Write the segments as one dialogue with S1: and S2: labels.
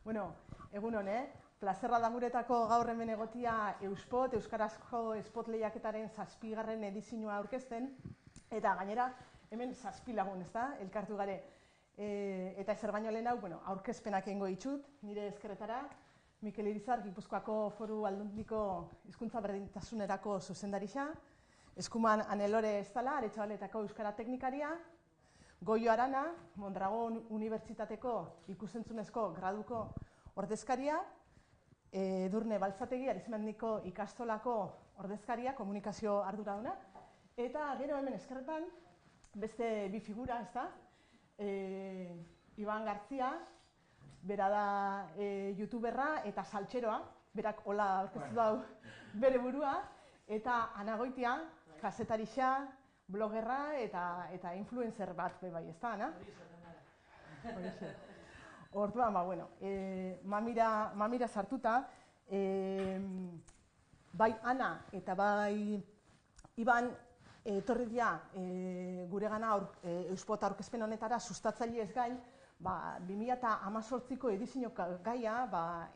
S1: Bueno, egun hon, plazerra da guretako gaur hemen egotia Euspot, Euskarazko Spot lehiaketaren 7. edizioa aurkezten, eta gainera hemen 7 lagun, ezta, elkartu gare. Eta ezer baino lehen hau, aurkezpenak egingo ditut, nire ezkerretara, Mikel Irizar, Gipuzkoako Foru Aldundiko Hizkuntza Berdintasunerako zuzendarixa, Eskuman Anelore Estala, Aretxabaletako Euskara Teknikaria, Goio Arana, Mondragon Unibertsitateko ikusentzunezko graduko ordezkaria, Edurne Baltzategi, Arizmendiko ikastolako ordezkaria, komunikazio arduraduna, eta gero hemen eskerretan, beste bi figura, ezta? Iban Gartzia, bera da youtuberra eta saltxeroa, berak hola aurkeztu dau bere burua, eta Ana Goitia, kazetarixa, blogerra eta influencer bat bai, ezta, Ana? Orduan, mamira sartuta, bai Ana eta bai Iban etorri dira guregana Euspot aurkezpen honetara sustatzaile ez gain, 2018ko edizio gaia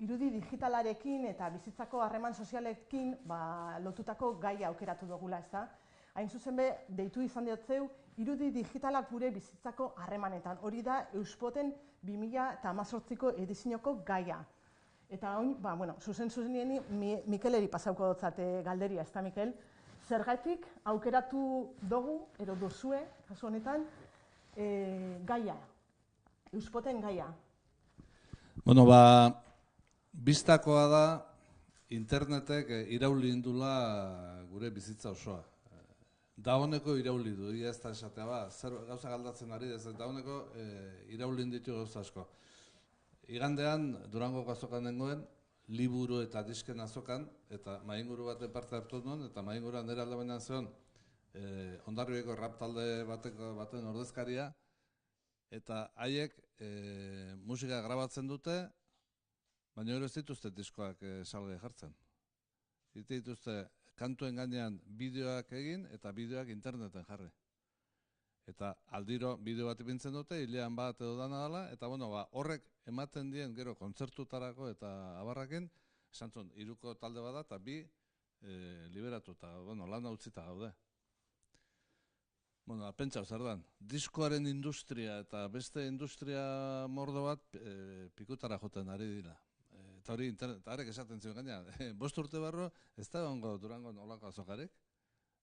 S1: irudi digitalarekin eta bizitzako harreman sozialekin lotutako gaia aukeratu dugula, ezta? Hain zuzen be, deitu izan diotzeu, irudi digitalak gure bizitzako harremanetan. Hori da Euspoten 2018ko edizioko gaia. Eta oin, zuzen-zuzenien Mikeleri pasauko dotzate galderia, ezta, Mikel? Zergatik aukeratu dugu, ero duzue, kasu honetan, gaia, Euspoten gaia.
S2: Bistakoa da internetek irauli indula gure bizitza osoa. Dagoeneko irauli du, ez da esatea, zer gauza galdatzen ari, ez dagoeneko irauli inditu gauza asko. Igandean, Durangoko azokan nengoen, liburu eta disken azokan, eta mainguru baten parte hartu nuen, eta mainguruan nire aldabenean zeon, Hondarribiako rap talde baten ordezkaria, eta haiek musika grabatzen dute, baina ez dituzte diskoak salgai jartzen. Dituzte kantuen gainean bideoak egin eta bideoak interneten jarri. Eta aldiro bideo bat ipintzen dute, hilean bat edo dana dela, eta horrek ematen dien gero kontzertutarako eta abarrakin, esan zuen, 3 talde bada eta 2 liberatuta, lana utzita gaude. Pentsa zer dan, diskoaren industria eta beste industria mordo bat pikutara joten ari dira. Eta hori internetarek esaten zion gaina, 5 urte barro, ez da egongo Durangon olako azokarek,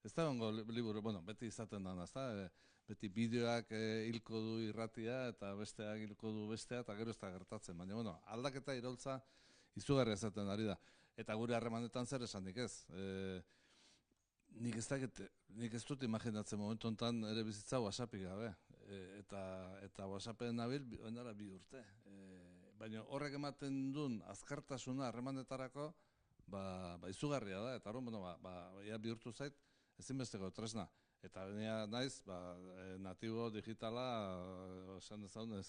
S2: ez da egongo liburu, beti izaten dana, ez da, beti bideoak hilko du irratia eta besteak hilko du bestea eta gero ez da gertatzen, baina aldaketa iraultza izugarria esaten ari da. Eta gure harremanetan zer esanik ez. Nik ez dut imaginatzen momentu honetan ere bizitza WhatsAppik gabe. Eta WhatsAppen nabil, oindala 2 urte. Baina horrek ematen duen azkartasuna harremanetarako izugarria da. Eta horren, bihurtu zait, ezinbesteko tresna. Eta naiz, natibo digitala, esan dezagun,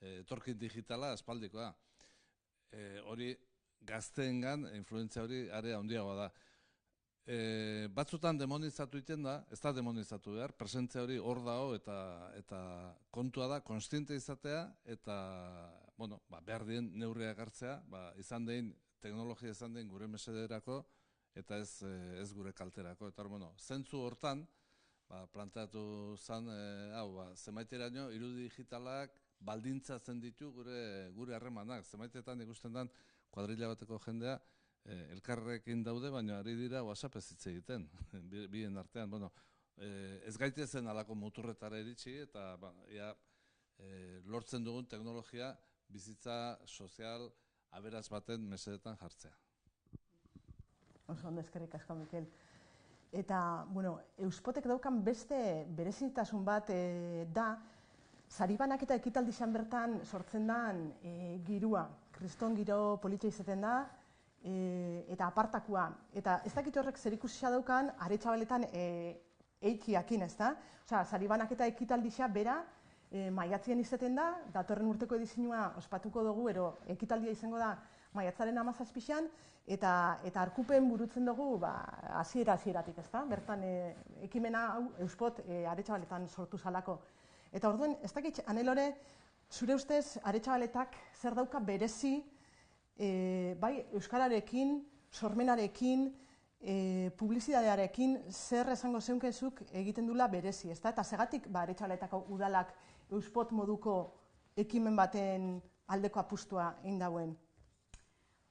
S2: etorkin digitala espaldikoa. Hori gazteengan, influentzia hori area handiagoa da. Batzutan demonizatu iten da, ez da demonizatu behar, presentzia hori hor dago eta kontua da, konstiente izatea eta behar dien neurriak hartzea, teknologia izan den gure mesederako eta ez gure kalterako. Eta zentzu hortan, planteatu zen, zemaiteraino, irudi digitalak baldintzatzen ditu gure harremanak. Zemaitetan ikusten den kuadrilla bateko jendea, elkarrekin daude, baina ari dira WhatsApp ez hitz egiten, bien artean. Ez gaitezen alako muturretara iritsi eta lortzen dugun teknologia bizitza sozial aberaz baten mesedetan jartzea.
S1: Oso ondo, eskerrik asko, Mikel. Eta, Euspotek daukan beste berezitasun bat da, saribanak eta ekitaldizan bertan sortzen den girua. Kriston giro politia izaten da, eta apartakua. Eta ez dakit horrek zerikusia daukan, Aretxabaletan eikiakin, ez da? Osa, saribanak eta ekitaldisa bera, maiatzien izaten da, datorren urteko edizioa ospatuko dugu, ekitaldia izango da maiatzaren 17an, eta arkupen burutzen dugu hasieratik, ez da? Bertan ekimena hau Euspot Aretxabaletan sortu zalako. Eta orduen, ez dakit, Anelore, Zure ustez, Aretxabaletak zer dauka berezi, bai, euskararekin, sormenarekin, publizitatearekin, zer esango zeunkezuk egiten dula berezi, ezta? Eta segatik, Aretxabaletako udalak euspot moduko ekimen baten aldeko apustua egin dauen?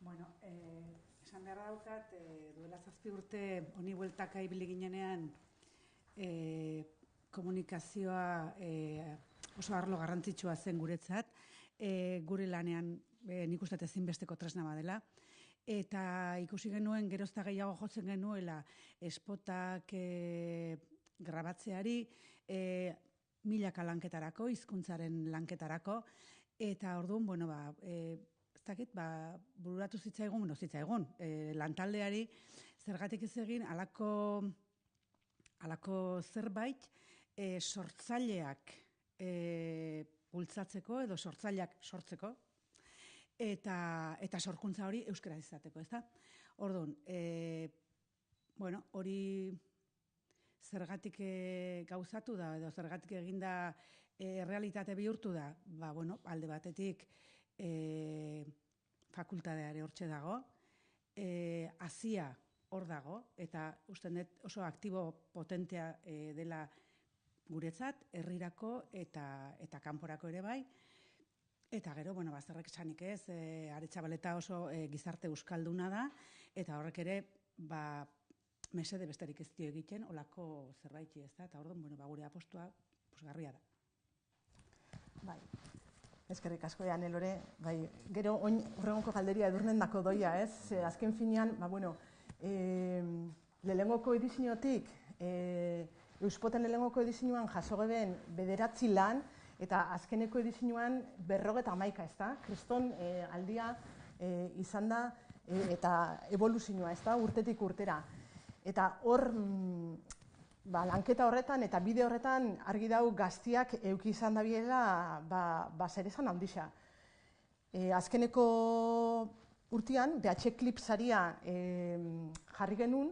S3: Bueno, esan beharra daukat, duela 7 urte honi bueltaka ibili ginenean komunikazioa oso arlo garrantzitsua zen guretzat, gure lanean nik uste ezinbesteko tresna badela, eta ikusi genuen gerozta gehiago jotzen genuela spotak grabatzeari, milaka lanketarako, hizkuntzaren lanketarako, eta orduan, bueno, ez dakit, bururatu zitzaigun, lantaldeari, zergatik ez egin, halako zerbait, sortzaileak bultzatzeko edo sortzaileak sortzeko, eta sorkuntza hori euskaraz izateko, ez da? Orduan, bueno, hori zergatik gauzatu da, edo zergatik eginda realitate bihurtu da, bueno, alde batetik fakultateare hortxe dago, hazia hor dago, eta uste dut oso aktibo potentea dela guretzat, herrirako eta kanporako ere bai, eta gero, bueno, zerrek esanik ez, Aretxabaleta oso gizarte euskalduna da, eta horrek ere, mesede besterik ez dio egiten, olako zerbaiti ez da, eta orduan, bueno, gure apostua garria da.
S1: Bai, eskerrik asko ean elore, bai, gero horregoko galderia edurnen dako doia, ez? Azken finean, bueno, lehengoko ediziotik, Euspoten lehengoko edizioan jaso geben 9 lan, eta azkeneko edizioan 51, ez da? Kriston aldia izan da, eta evoluzioa, ez da? Urtetik urtera. Eta hor, lanketa horretan eta bide horretan argi dau gaztiak euki izan da biela zer esan handixa. Azkeneko urtean, BH Clip saria jarri genuen,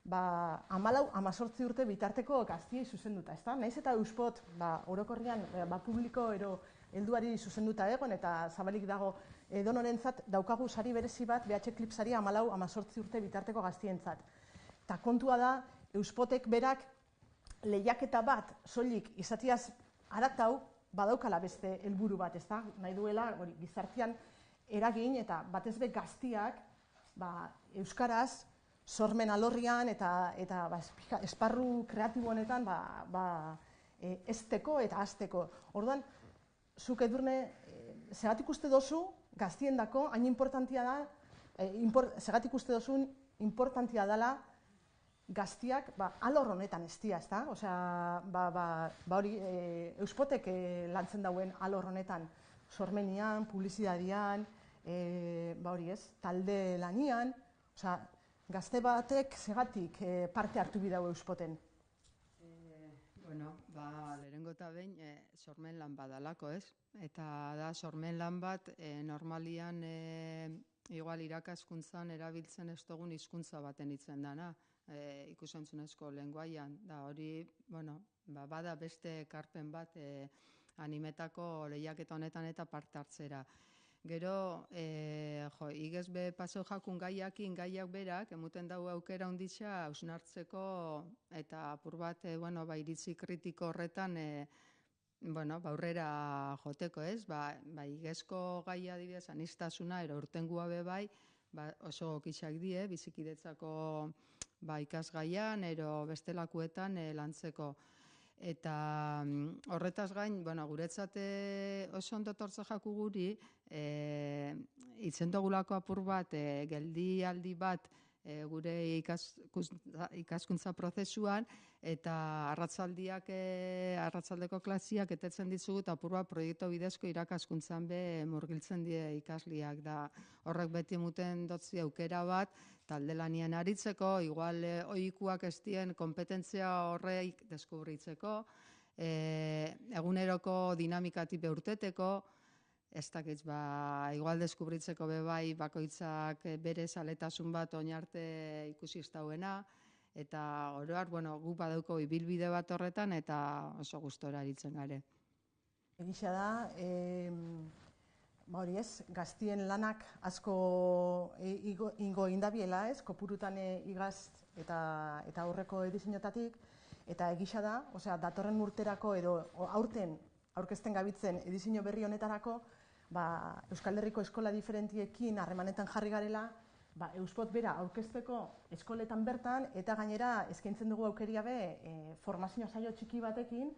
S1: 14-18 urte bitarteko gaztiei zuzenduta, ez da? Naiz eta Euspot, orokorrian, publiko ero helduari zuzenduta egon, eta zabalik dago edonorentzat daukagu sari berezi bat, BH Clip saria 14-18 urte bitarteko gaztientzat. Eta kontua da, Euspotek berak lehiaketa bat soilik izatiaz haratau badaukala beste helburu bat, ez da? Nahi duela, gizartean eragin eta batez be gaztiak euskaraz, sormen alorrian eta esparru kreatibo honetan ezteko eta azteko. Orduan, zuk Edurne, segatik uste dozu gaztiendako hain importantia da, segatik uste dozun importantia dela gaztiak alor honetan estia, ez da? Osea, hori, Euspotek lantzen dauen alor honetan, sormenian, publizidadian, hori ez, talde lanian, osea, gazte batek segatik parte hartu bidau Euspoten?
S4: Bueno, lehenengo eta behin sormen lan badalako, ez? Eta da sormen lan bat normalian igual irakaskuntzan erabiltzen ez dugun hizkuntza baten hitzen dana, ikusentzunezko lenguaian. Da hori, bueno, bada beste ekarpen bat animetako lehiaketa honetan eta parte hartzera. Gero, igez be paso jakun gaiak berak, emuten dago aukera onditxa hausnartzeko eta apur bat, iritzi kritiko horretan, aurrera joteko, ez? Igezko gaia adibidez, aniztasuna, ero urtengua be bai, oso gokitxak die, bizikidetzako ikasgaian, ero bestelakuetan lantzeko. Eta horretaz gain, guretzat oso ondo tortza jaku guri, itzen dugulako apur bat, geldialdi bat gure ikaskuntza prozesuan, eta arratsaldeko klasiak etetzen ditugu eta apur bat proiektu bidezko irakaskuntzan be murgiltzen die ikasliak da. Horrek beti muten dotzi aukera bat, talde lanien aritzeko, igual ohikuak ez dien kompetentzia horreik deskubritzeko, eguneroko dinamikatik beurteteko, ez dakit, igual deskubritzeko bebai bakoitzak bere zaletasun bat oinarte ikusi ez dauena, eta oroar, guk badauko ibilbide bat horretan eta oso gustora aritzen gare.
S1: Egia da, hori ez, gaztien lanak asko ingo indabiela ez, kopurutan igaz eta aurreko edizioetatik, eta egisa da, osea, datorren urterako edo aurten aurkezten gabitzen edizio berri honetarako, Euskal Herriko eskola diferentiekin harremanetan jarri garela, Euspot bera aurkezteko eskoletan bertan, eta gainera eskaintzen dugu aukeria be formazio saio txiki batekin,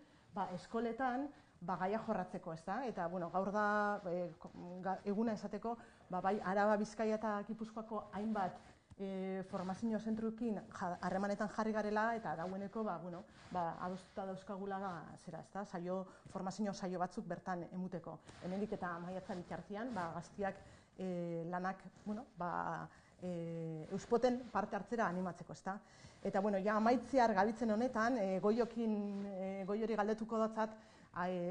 S1: eskoletan gaia jorratzeko, ez da? Eta, gaur da eguna esateko, bai Araba, Bizkaia eta Gipuzkoako hainbat formazio zentruekin harremanetan jarri garela, eta dagoeneko, adostuta dauzkagula zera, ez da? Formazio saio batzuk bertan emuteko. Hemendik eta maiatza bitartean, gaztiak lanak, Euspoten parte hartzera animatzeko, ez da? Eta, ja amaitzear gabitzen honetan, goiori galdetuko dotzat,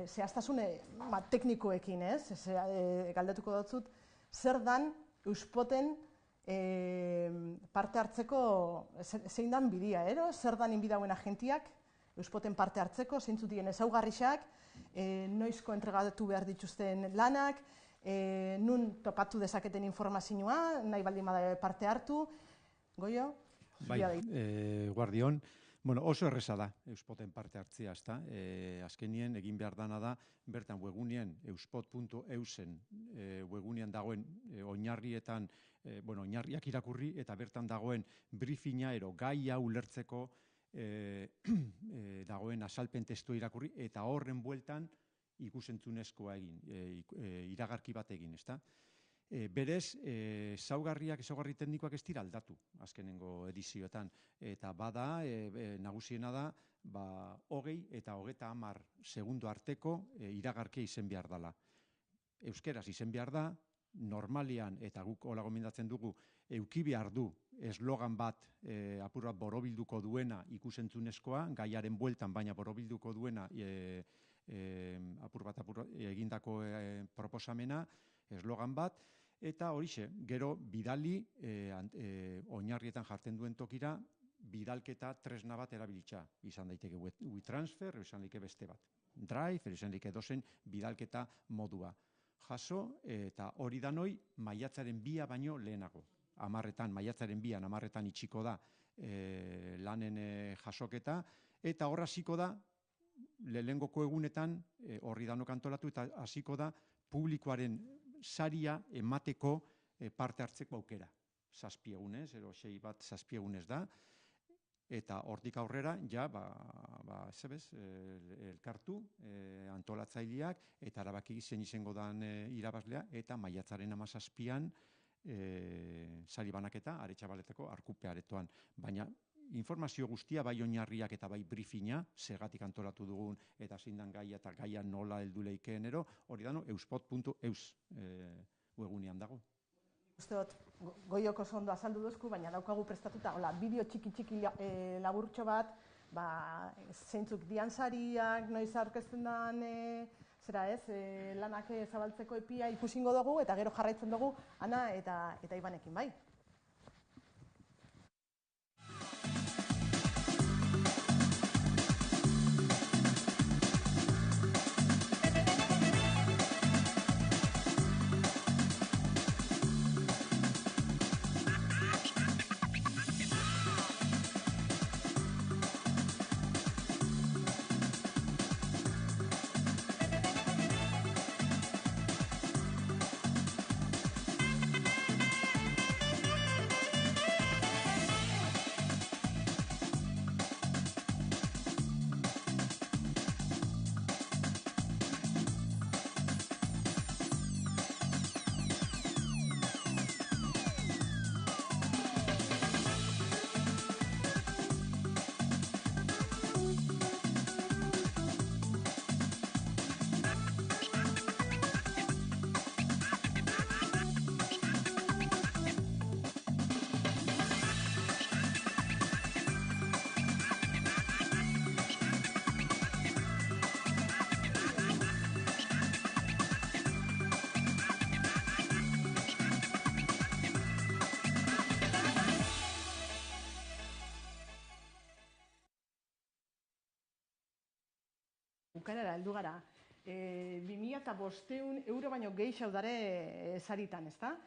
S1: zehaztasun teknikoekin, ez? Galdetuko dotzut, zer dan Euspoten parte hartzeko, zein dan bidia, zer dan inbidauen agentiak Euspoten parte hartzeko, zeintzuk dien ezaugarrixak, noizko entregatu behar dituzten lanak, nun topatu dezaketen informazioa, nahi baldin bada parte hartu. Goio?
S5: Bai, Guardion. Oso erreza da Euspoten parte hartzea, ezta? Azkenien egin behar dana da, bertan webgunean euspot.eusen webgunean dagoen oinarrietan, oinarriak irakurri eta bertan dagoen briefinga ero gai hau ulertzeko dagoen azalpen testua irakurri eta horren bueltan ikusentzunezkoa egin, iragarki bat egin, ezta? Berez, ezaugarri teknikoak ez dira aldatu azkenengo edizioetan, eta bada, nagusiena da, 20 eta 30 segundo arteko iragarkia izen behar dela. Euskeraz izen behar da, normalian, eta guk hola gomendatzen dugu, euki behar du eslogan bat apur bat borobilduko duena ikusentzunezkoa, gaiaren bueltan baina borobilduko duena apur bat egindako proposamena, eslogan bat, eta horixe, gero bidali oinarrietan jartzen duen tokira, bidalketa tresna bat erabilitza. Izan daiteke WeTransfer, izan daiteke beste bat. Drive, izan daiteke dozen bidalketa modua. Jaso, eta hori danoi, maiatzaren 2 baino lehenago. Maiatzaren 2 itxiko da lanen jasoketa, eta horra hasiko da, lehengoko egunetan, horri danok antolatu, eta hasiko da, publikoaren saria emateko parte hartzeko aukera. 7 egunez, 6 bat 7 egunez da, eta hortik aurrera, ja, elkartu antolatzaileak, eta erabaki zein izango dan irabazlea, eta maiatzaren 17an sari banaketa, Aretxabaleteko Arkupe aretoan. Baina, informazio guztia, bai oinarriak eta bai briefina, segatik antolatu dugun, eta zein dan gaia eta gaia nola heldu leikeen ero, hori dano, euspot.eus webunean dago.
S1: Uste dut, Goioko ondo azaldu duzku, baina daukagu prestatuta, bideo txiki laburtxo bat, zeintzuk dian sariak, noiz aurkezten dan, lanak zabaltzeko epia ikusingo dugu, eta gero jarraitzen dugu, Ana eta Ibanekin, bai? Bukaerara heldu gara. €2.500 baino gehiago dare saritan, ezta?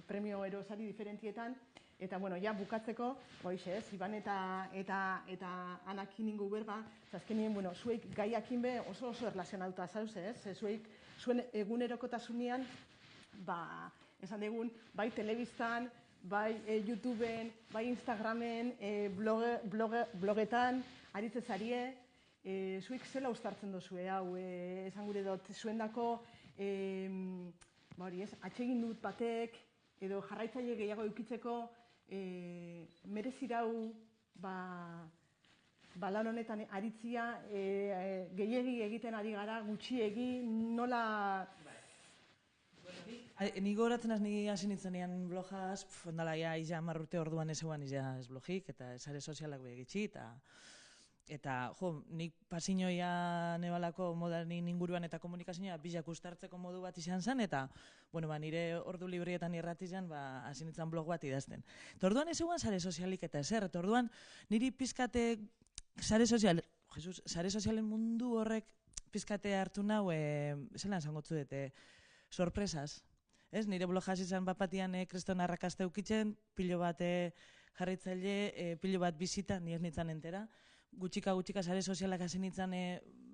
S1: Premio ero sari diferentietan, eta, bueno, ja bukatzeko, hoxe, Iban eta Anakin ingo berba, azkenien, bueno, zuek gaiakin be oso erlazionatuta zauz, ez? Zuek, zuen egunerokotasunean, esan degun, bai telebistan, bai YouTubeen, bai Instagramen, blogetan, aritze zarie, zuek zela ustartzen dozue, hau, esan gure dut, zuendako, atsegin dut batek, edo jarraitzaile gehiago eukitzeko, merezirau, lan honetan aritzia, gehiegi egiten ari gara, gutxiegi, nola...
S6: Ni gogoratzen az, ni hasi nintzenean blogaz, ondala ja 10 urte orduan ez eguan ez blogik, eta sare sozialak begitxi, eta nik pasioia nebalako modernin inguruan eta komunikazioa bizak ustartzeko modu bat izan zen, eta nire ordu librietan irratizan hasi nintzen blog bat idazten. Eta orduan ez eguan sare sozialik eta ezer, eta orduan niri pizkate sare sozialen mundu horrek pizkate hartu nau, zelan zangotzu dute, sorpresaz. Nire blogaz izan bapatian kriston arrakazte eukitzen, pilo bat jarritzaile, pilo bat bizita, ni ez nintzen entera. Gutxika sare sozialak hasi nintzen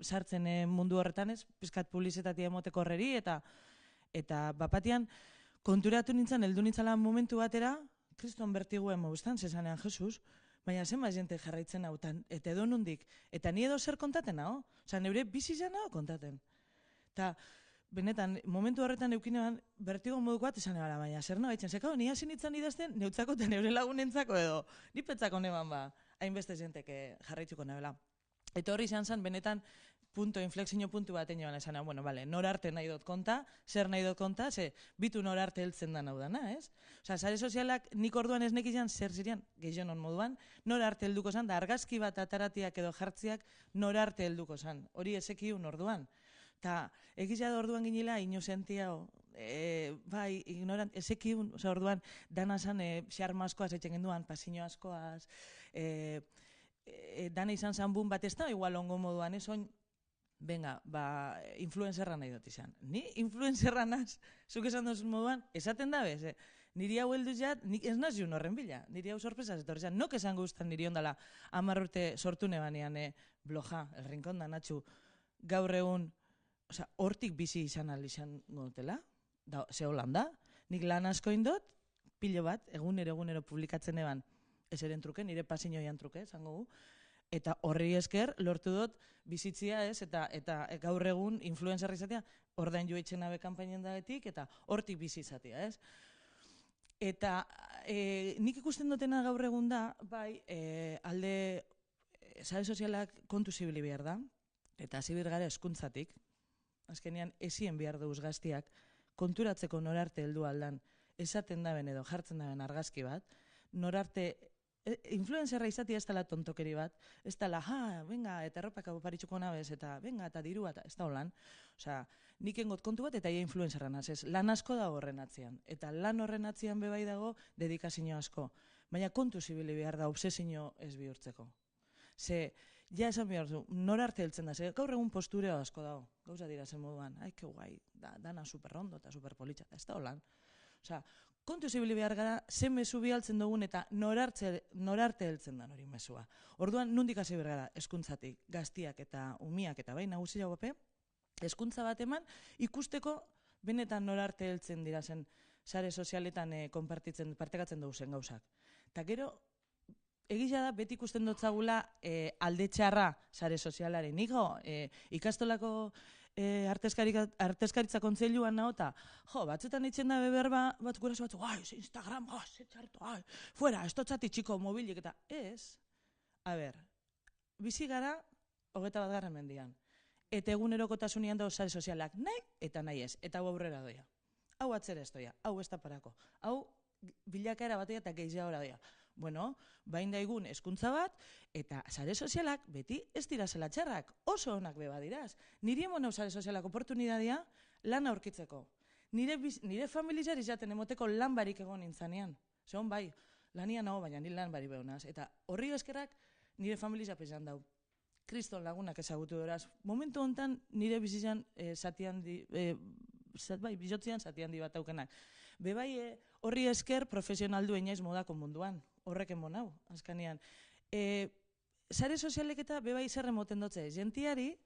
S6: sartzen mundu horretan ez, pizkat publizitatea emoteko horreri, eta bapatian konturatu nintzen, heldu nintzala momentu batera, kriston bertiguen maustan, zezanean Jesus, baina zenba jente jarraitzen hautan, eta edo nundik, eta ni edo zer kontaten hau, neure bizi zan hau kontaten. Eta benetan, momentu horretan eukinean, bertigo moduko bat esan ebala, baina zer nabaitzen, zekau, ni hasi nintzen idazten, neutzako eta neure lagunentzako edo, ni petzako neban hainbeste jenteke jarraitzuko nebela. Eta horri izan zen, benetan, inflexio puntu bat egin esan, nor arte nahi dut konta, zer nahi dut konta, bitu nor arte heltzen da hau dana, ez? Osa, sare sozialak nik orduan ez nekizan, zer ziren, gehionon moduan, nor arte helduko zan, da argazki bat ataratiak edo jartziak nor arte helduko zan, hori ezekiun orduan. Eta egizia da orduan ginela, inozentia, ignorant, ezekiun, orduan, dana zan, xarma askoaz etxen genduan, pasino askoaz, dana izan zan bun bat ez da, igual ongo moduan, ez oin, influenzerra nahi dut izan. Ni influenzerra naz, zuk esan dut moduan, esaten da bez, niri hau helduz jat, nik ez naziun horren bila, niri hau sorpresaz, eta horrezan, nok esan guztan niri ondala 10 urte sortu nebanean, bloja, el rincón da Natxu, gaur egun, hortik bizi izan izan gotela, ze holan da, nik lan asko indot, pilo bat, egunero publikatzen eban, ez eren truke, nire pasioian truke, zango gu, eta horri esker lortu dut bizitzia ez, eta gaur egun influencerra izatea, ordain joitzen abe kanpainen dagetik, eta hortik bizi izatea, ez? Eta nik ikusten dutena gaur egun da, alde sare sozialak kontu zibili behar da, eta hasi gara hezkuntzatik, azkenean ezien behar duz gaztiak, konturatzeko norarte heldu aldan, esaten daben edo jartzen daben argazki bat, norarte, influenzerra izatea ez dela tontokeri bat, ez dela, eta erropak paritxuko nabez, eta eta dirua, ez da holan. Osea, nik engot kontu bat, eta ia influenzerra nazez, lan asko dago horren atzian, eta lan horren atzian bebai dago dedikazio asko, baina kontu zibili behar da obsesio ez bihurtzeko. Ze, ja esan behar du, norarte heltzen da, gaur egun postureo asko dago, gauza dira zen moduan, que guai, dana superrondo eta superpolitxa, ez da holan. Osea, kontu zibili behar gara, ze mezu bihaltzen dugun eta norarte heltzen da hori mezua. Orduan, nundik hasi behar gara, hezkuntzatik, gaztiak eta umiak eta bai nagusia guape, hezkuntza bat eman, ikusteko benetan norarte heltzen dira zen sare sozialetan partekatzen dugu gauzak. Eta gero, egia da, beti ikusten dotzagula alde txarra sare sozialaren. Nigo, ikastolako artezkaritza kontzeiluan naho, eta batzutan itzen da beberba, bat guraso batzu, Instagram, ze txarto, fuera, estotzati txiko mobilik, eta ez. A ber, bizi gara, 21. mendian. Eta egunerokotasunean dago sare sozialak nahi eta nahi ez, eta hau aurrera doia. Hau atzera ez doia, hau ez da parako. Hau bilakaera batea eta gehiago doia. Bueno, bain daigun hezkuntza bat, eta sare sozialak beti ez dira zela txarrak, oso onak beba diraz. Niri emon hau sare sozialak oportunidadia lan aurkitzeko. Nire familizar izaten emoteko lan barik egon nintzanean. Zehon lanian hau, baina nire lan barik behonaz. Eta horri eskerrak nire familizar pesan dau. kriston lagunak ezagutu beraz. Momentu hontan nire bizitzan bizotzean zati handi bat aukenak. Bebai horri esker profesionaldu einaiz modako munduan, horreken monau, azkanean. Sare sozialek eta bebai zer emoten dutze, jentiari,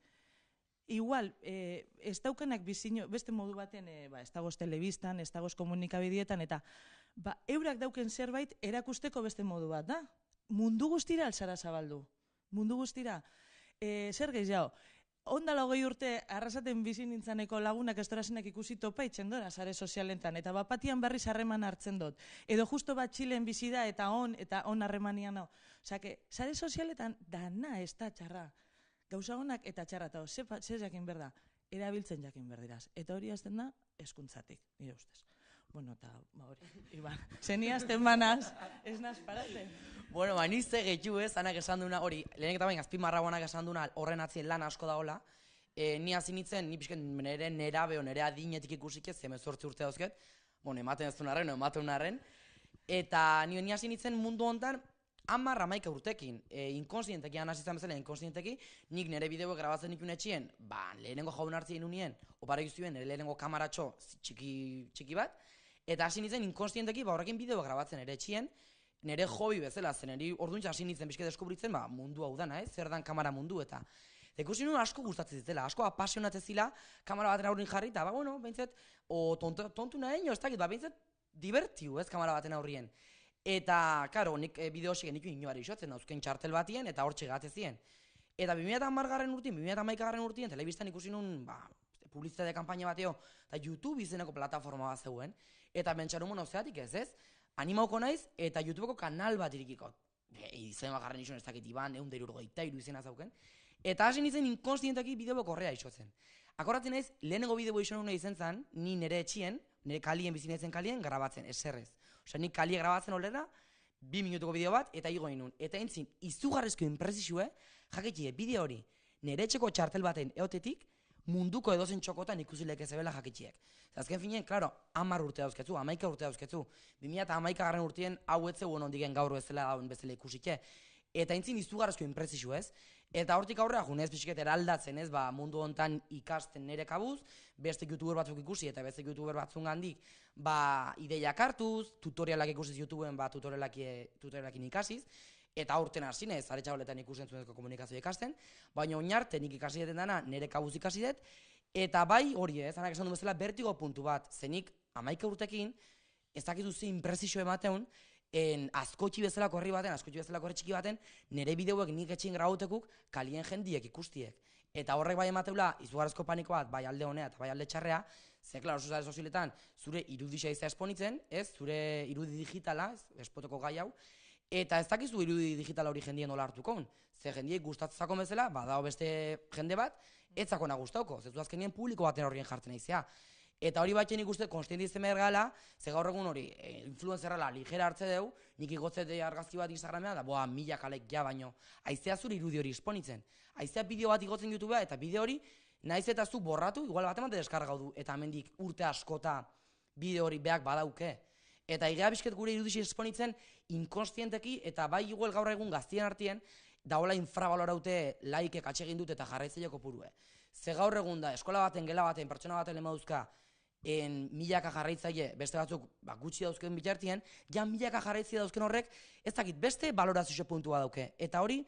S6: igual, ez daukenak bizino, beste modu baten, ez dagoz telebistan, ez dagoz komunikabidietan, eta eurak dauken zerbait erakusteko beste modu bat, da? Mundu guztira alzara zabaldu. Mundu guztira. Zer gehiago? Ondala 20 urte arrasaten bizi nintzaneko lagunak estorazenak ikusi topa itxendora sare sozialentan, eta bapatian berriz harreman hartzen dut. Edo justo bat Txilen bizi da eta on harremanian no. Osake, sare sozialetan dana ez da txarra. Gauza honak eta txarra, eta ze jakin berda, erabiltzen jakin berdiraz. Eta hori azten da, eskuntzatik, nire ustez. Bueno, eta hori, Iban, zeni azten banaz, ez naz paraten.
S7: Bueno, ni ze gehiu ez, anak esan duna, hori, lehenek eta bain, azpimarragoanak esan duna, horren atzien lan asko daola. Ni hasi nintzen, ni pixken nire nerabe, nire adinetik ikusik ez, 18 urte dauzket, bueno, ematen ez duen arren, eta ni hasi nintzen mundu hontan, 10-11 urtekin, inkonsienteki hasi izan bezala, inkonsienteki, nik nire bideoak grabatzen nikun etxien, lehenengo jaun hartzien unien, opara guztien, nire lehenengo kamaratxo txiki bat, eta hasi nintzen inkonsienteki, horrekin bideoak grabatzen ere etxien, nire hobi bezala, zen niri orduntza hasi nintzen bizke deskubritzen, mundu hau dana, zer dan kamara mundu, eta ikusi nuen asko gustatzen zitela, asko apasionatzen zila, kamara baten aurrin jarri, eta behintzat, tontu nahi, ez dakit, behintzat, divertiu ez kamara baten aurrien. Eta, karo, nik bideo hosik nik inoari isotzen, dauzken txartel batien, eta hortxe gatzezien. Eta 2010 urtien, 2011 urtien, telebistan ikusi nun, publizitate kampaina bateo, eta YouTube izeneko plataforma bat zegoen, eta bentsarun monozeatik ez, animauko naiz, eta YouTubeko kanal bat irikiko. Izen bakarren isun ez dakit Iban, 153 izena zauken. Eta hasi nintzen inkonstientaki bideo korrea isotzen. Akoratzen naiz, lehenengo bideo iso nuna izen zen, ni nire etxien, nire kalien bizinetzen kalien, grabatzen, eserrez. Osea, nik kalie grabatzen olera, 2 minutuko bideo bat, eta igo inun. Eta entzin, izugarrezko inpresizue, jakitie, bideo hori, nire etxeko txartel baten eotetik, munduko edozen txokotan ikusilek ezebela jakitxiek. Azken finien, klaro, 10 urte dauzketzu, 11 urte dauzketzu. 2011 urtien hau etzeu ondigen gaur bezala dauen bezala ikusike. Eta entzin, izugarrezko inpresizio ez. Eta hortik aurrea, junez pixket eraldatzen ez, mundu hontan ikasten nire kabuz, beste youtuber batzuk ikusi eta beste youtuber batzuk gandik, ideiak hartuz, tutorialak ikusiz YouTubeen, tutorialakin ikasiz, eta aurten hasi nez, zare txaboletan ikusten zuen komunikazio ikasten, baina oinarte nik ikasi deten dana, nire kabuz ikasi dut, eta bai hori ez, anak esan du bezala, bertigo puntu bat, zenik 11 urtekin, ez dakizu ze inpresizio emateun, askotxi bezalako herri baten, askotxi bezalako herri txiki baten, nire bideoek nik etxin grautekuk kalien jendiek ikustiek. Eta horrek bai emateula, izugarrezko paniko bat, bai alde honea eta bai alde txarrea, ze, klaro, sare sozialetan, zure irudisa izan esponitzen, ez, zure irudi digitala, espoteko gai hau, eta ez dakizu irudi digitala hori jendien nola hartuko. Ze jendiek gustatzako bezala, badao beste jende bat, etzakona gustauko, zezu azkenien publiko baten horrien jartzen aizea. Eta hori batzen ikuste konstientizten behar gala, ze gaur egun hori influenzerrala ligera hartze deu, nik igotzete argazki bat Instagramean, da milak alek ja baino. Aizea zure irudi hori esponitzen. Aizea bideo bat igotzen YouTubea, eta bideo hori naiz eta zu borratu, igual bat emate deskargau du, eta hemendik urte askota bideo hori beak badauke. Eta igea bizket gure irudisi esponitzen inkonstienteki, eta bai igual gaur egun gaztien artien, daola infrabaloraute laikek atsegin dut eta jarraitzaileko purue. Ze gaur egun da, eskola baten, gela baten, pertsona baten lema duzka, milaka jarraitzaile, beste batzuk gutxi dauzken bitartien, ja milaka jarraitzaile dauzken horrek, ez dakit beste balorazio puntua dauke. Eta hori,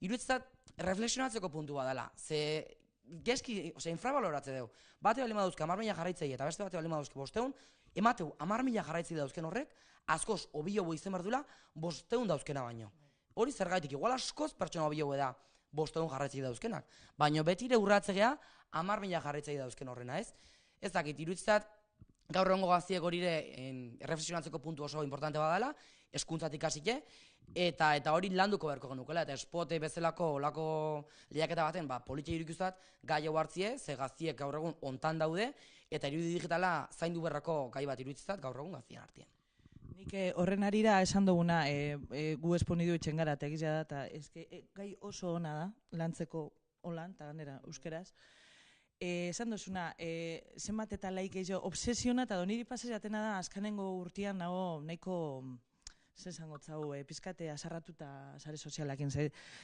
S7: iruditzat, reflexionatzeko puntua dela. Ze, gezki, infrabaloratze dugu. Bate bali maduzka 10.000 jarraitzaile eta beste bate bali maduzka 500, emateu 10.000 jarraitzaile dauzken horrek, askoz obio izen behar duela 500 dauzkena baino. Hori zergaitik, igual askoz pertsona obio da 500 jarraitzaile dauzkenak. Baina betire urratzegea 10.000 jarraitzaile dauzken horrena, ez? Ez dakit, iruditzat, gaur egongo gaztiek hori reflexionatzeko puntu oso importante badala, eskuntzatik hasike, eta hori landuko beharko genukela, eta espote bezalako olako lehiaketa baten, politia irukizat, gai hau hartzie, ze gaztiek gaur egun ontan daude, eta irudi digitala zaindu beharrako gai bat iruditzat gaur egun gaztien artien.
S6: Nik horren arira esan duguna, gu esponidu itxen gara, eta egizia da, eta gai oso ona da, lantzeko holan, eta ganera, euskeraz. Esan duzuna, zenbat eta laik gehiago obsesiona, eta doniri pasez jatena da, azkanengo urtean nago nahiko zesango zau, pizkate asarratuta sare sozialakin,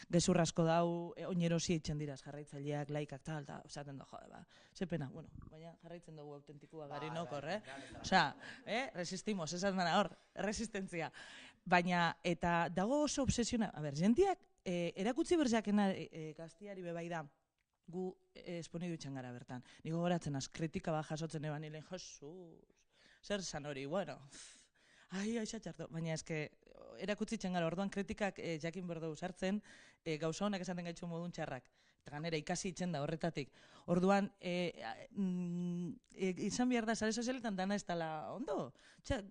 S6: gezur asko dau, oinerosi eitzen dira jarraitzaileak, laikak, tal, esaten da, jode, ba, zepena, bueno, baina jarraitzen dugu autentikua gari nokor, Osea, resistimos, esan dana hor, resistentzia. Baina, eta dago oso obsesiona, a ber, jentiak, erakutzi berjakena gaztiari bebai da, gu esponidu itxan gara bertan. Niko goratzen az, kritika bat jasotzen eban hilen, Jesus, zer zan hori, bueno, aixatxartu, baina eske, erakutsi itxan gara, orduan kritikak jakin berdu sartzen, gauza honak esaten gaitxu modun txarrak. Eta ganera ikasi itzen da horretatik. Orduan, izan behar da, sare sozialetan dana ez dela ondo.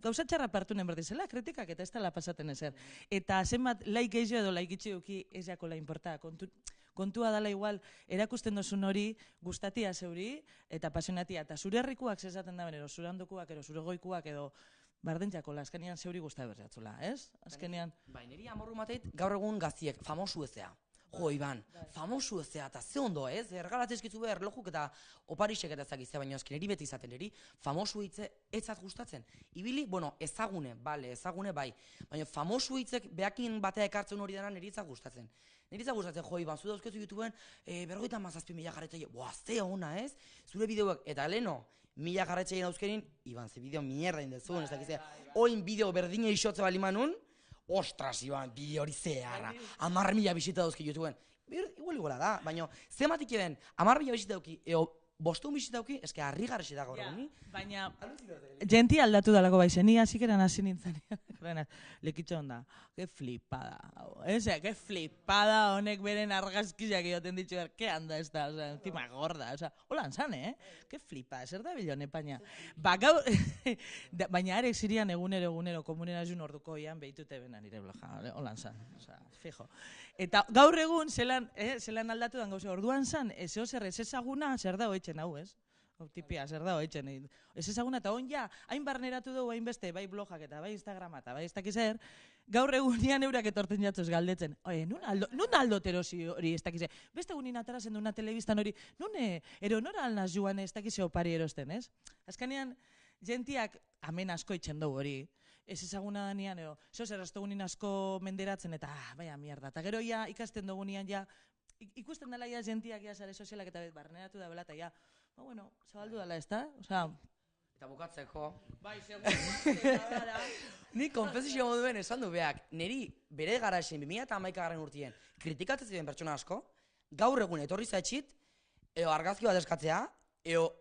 S6: Gauza txarra partunen berdizela, kritikak eta ez dela pasaten ezer. Eta zenbat laik eixo edo laik itxi duki ez jako la importa. Kontua dala igual, erakusten dozun hori, gustatia zeuri, eta pasionatia. Eta zure herrikuak zezaten da ero zure handokuak, ero zure goikuak, edo bardentzako, azkenean zeuri guztia berzatzula, ez? Azkenean...
S7: Niri amorru mateit, gaur egun gaztiek famosu ezea. Jo, Iban, famosu ezea, eta ze ondo, ez? Ergalatzezkizu behar erlojuk eta oparisek eta ezagizea, baina azken eri beti izaten eri, famosu hitze etzat gustatzen. Ibili, bueno, ezagune, bale, ezagune bai, baina famosu hitzek behakin batea ekartzen hori dena niri etzat gustatzen. Niri etzat gustatzen, jo, Iban, zu dauzkezu YouTubeen, 57.000 jarraitzaile, boa, ze ona, ez? Zure bideoak, eta leno, 1000 jarraitzaile dauzkenin, Iban, ze bideo mierda indezuen, ez dakizea, oin bideo berdine isotze balimanun, ostras, Iban, bideo hori zeharra, 10.000 bisita dauzki YouTubeen. Iguala da, baina zematik eben, 10.000 bisita dauki, eo, 500 bisita dauki, eske harri garrisi da gaur egun.
S6: Baina, jenti aldatu dalako bai, zeni hasikeran hasi nintzen, lekitxo onda, que flipada, que flipada honek beren argazkiak egoten ditu, que anda ez da, encima gorda, holan zan, que flipada, zer da bilone, baina, baina arek zirian egunero, komunera jun orduko ian behitute bena nire bloja, holan zan, fijo. Eta gaur egun, zelan aldatu dan gauze, orduan zan, ez ezaguna, zer da hoitzen hau, ez? Tipia, zer da hoitzen. Ez ezaguna, eta on ja, hain barneratu dugu, hain beste, bai blogak eta bai Instagrama eta bai ez dakizer, gaur egunean eurak etorten jatzuz galdetzen. Nun aldo terosi hori ez dakizer? Beste egunin atarazen duna telebistan hori, nun eronora alnaz joan ez dakize opari erosten, ez? Azkanean, jentiak amen asko itxen dugu hori, ez ezaguna danean, zer egunin asko menderatzen eta, baina mierda, eta gero ja ikasten dugunean ja, ikusten dela ja jentiak ja sare sozialak eta barneratu da bela, eta ja, bueno, zabaldu dela ez da?
S7: Eta bukatzeko.
S6: Bai, segun.
S7: Ni konfesizio moduen esan du beak, niri bere garaxen 2011 urtien kritikatzen ziren pertsona asko, gaur egun etorri zaitxit, argazki bat eskatzea,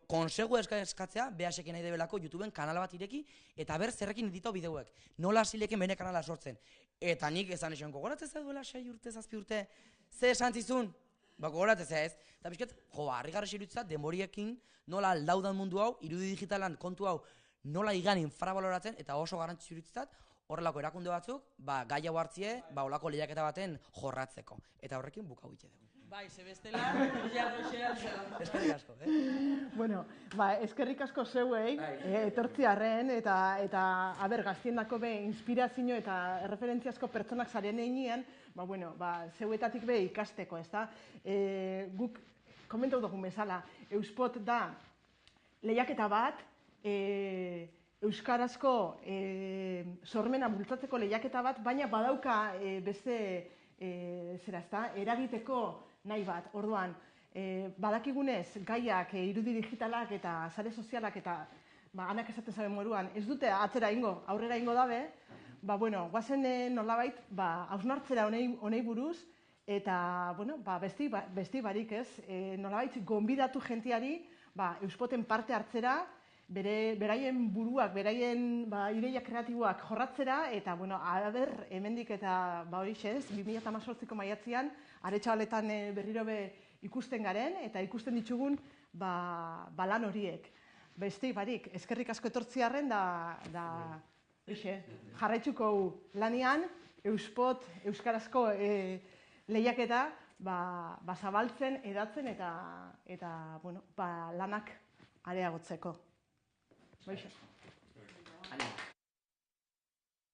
S7: konsegu eskatzea, behasekin nahi debelako YouTubeen kanal bat ireki, eta ber zerrekin editau bideuek. Nola zileken bene kanala sortzen. Eta nik esan esan, gogoratzen duela 6 urte, 7 urte, ze esan zizun? Ba, gogoratzen ez. Eta bizket, harri garrasi iruditzat, demoriekin, nola aldaudan mundu hau, irudi digitalan kontu hau, nola igan infrabaloratzen, eta oso garrantzitsu iruditzat, horrelako erakunde batzuk, gai hau hartzie, olako lehiaketa baten jorratzeko. Eta horrekin bukau itxe dugu.
S6: Bai, zebestela,
S7: eskerrik asko,
S1: Bueno, eskerrik asko zeuei, etortziarren, eta aber, gaztiendako be, inspirazio eta erreferentziazko pertsonak zaren einean, zeuetatik be ikasteko, ez da? Guk, komentau dugun bezala, Euspot da lehiaketa bat, euskarazko sormena bultzatzeko lehiaketa bat, baina badauka beste, eragiteko nahi bat. Orduan, badakigunez, gaiak, irudi digitalak eta sare sozialak eta anak esaten zaren moruan, ez dute atzera ingo, aurrera ingo dabe, guazen nolabait, hausnartzera honei buruz, eta, besti barik ez, nolabait, gonbidatu jentiari, Euspoten parte hartzera, beraien buruak, beraien ideia kreatiboak jorratzera, eta, aber, hemendik eta horixe ez, 2018ko maiatzean, Aretxabaletan berriro ikusten garen, eta ikusten ditugun lan horiek. Beste barik, eskerrik asko etortziarren, jarraitzuko lanian, Euspot, euskarazko lehiaketa, zabaltzen, edatzen, eta lanak areagotzeko. Baixa.